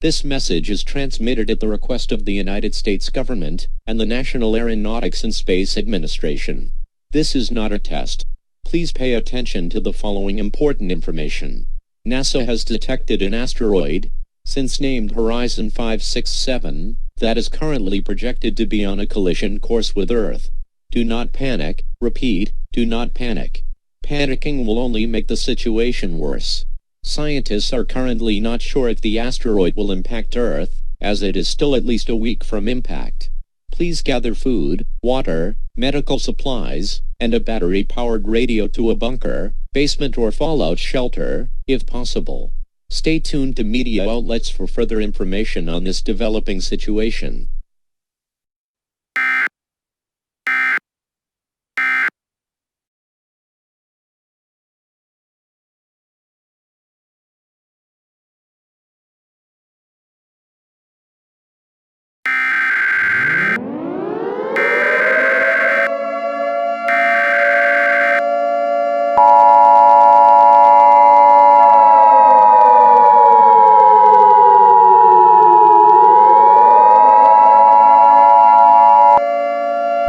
This message is transmitted at the request of the United States government and the National Aeronautics and Space Administration. This is not a test. Please pay attention to the following important information. NASA has detected an asteroid, since named Horizon 567, that is currently projected to be on a collision course with Earth. Do not panic. Repeat, do not panic. Panicking will only make the situation worse. Scientists are currently not sure if the asteroid will impact Earth, as it is still at least a week from impact. Please gather food, water, medical supplies, and a battery-powered radio to a bunker, basement or fallout shelter, if possible. Stay tuned to media outlets for further information on this developing situation.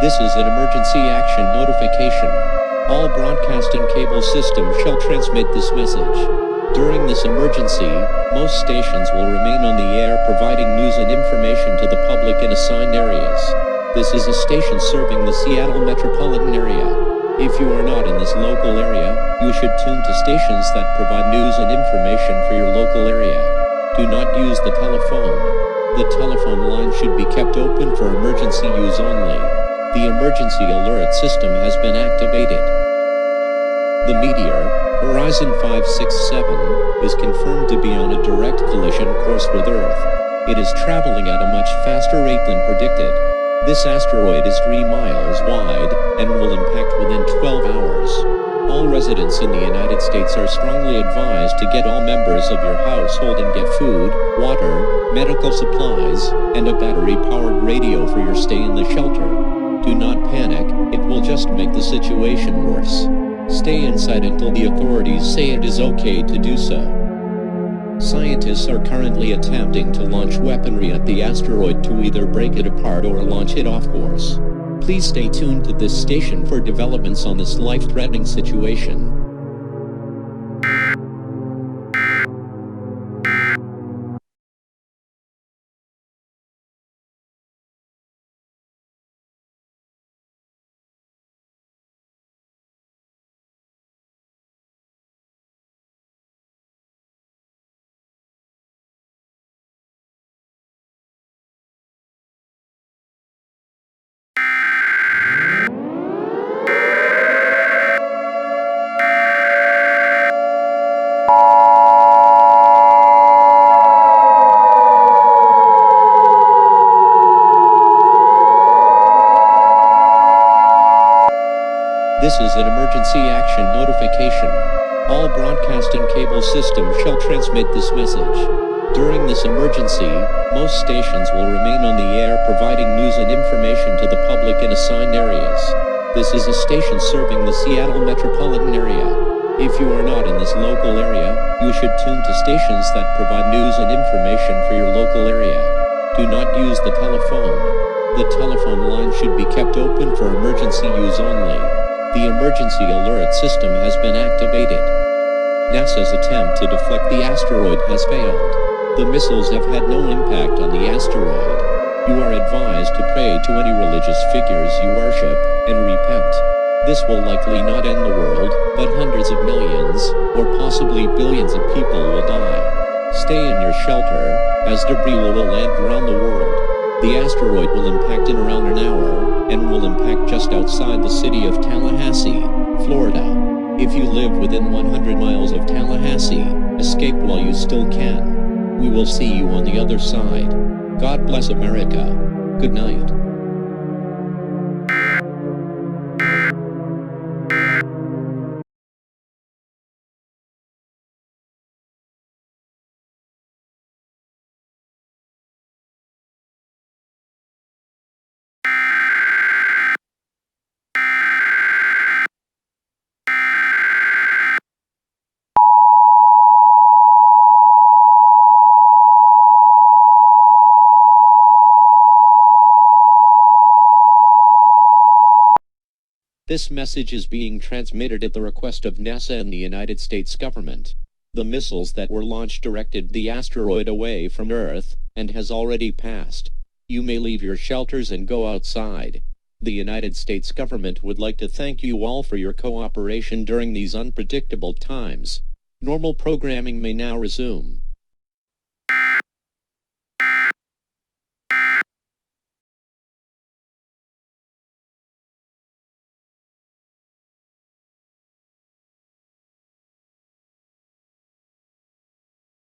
This is an emergency action notification. All broadcasting cable systems shall transmit this message. During this emergency, most stations will remain on the air providing news and information to the public in assigned areas. This is a station serving the Seattle metropolitan area. If you are not in this local area, you should tune to stations that provide news and information for your local area. Do not use the telephone. The telephone line should be kept open for emergency use only. The emergency alert system has been activated. The meteor, Horizon 567, is confirmed to be on a direct collision course with Earth. It is traveling at a much faster rate than predicted. This asteroid is 3 miles wide and will impact within 12 hours. All residents in the United States are strongly advised to get all members of your household and get food, water, medical supplies, and a battery-powered radio for your stay in the shelter. Do not panic, it will just make the situation worse. Stay inside until the authorities say it is okay to do so. Scientists are currently attempting to launch weaponry at the asteroid to either break it apart or launch it off course. Please stay tuned to this station for developments on this life-threatening situation. This is an emergency action notification. All broadcasting cable systems shall transmit this message. During this emergency, most stations will remain on the air providing news and information to the public in assigned areas. This is a station serving the Seattle metropolitan area. If you are not in this local area, you should tune to stations that provide news and information for your local area. Do not use the telephone. The telephone line should be kept open for emergency use only. The emergency alert system has been activated. NASA's attempt to deflect the asteroid has failed. The missiles have had no impact on the asteroid. You are advised to pray to any religious figures you worship and repent. This will likely not end the world, but hundreds of millions, or possibly billions of people will die. Stay in your shelter, as debris will land around the world. The asteroid will impact in around an hour, and will impact just outside the city of Tallahassee, Florida. If you live within 100 miles of Tallahassee, escape while you still can. We will see you on the other side. God bless America. Good night. This message is being transmitted at the request of NASA and the United States government. The missiles that were launched directed the asteroid away from Earth, and has already passed. You may leave your shelters and go outside. The United States government would like to thank you all for your cooperation during these unpredictable times. Normal programming may now resume.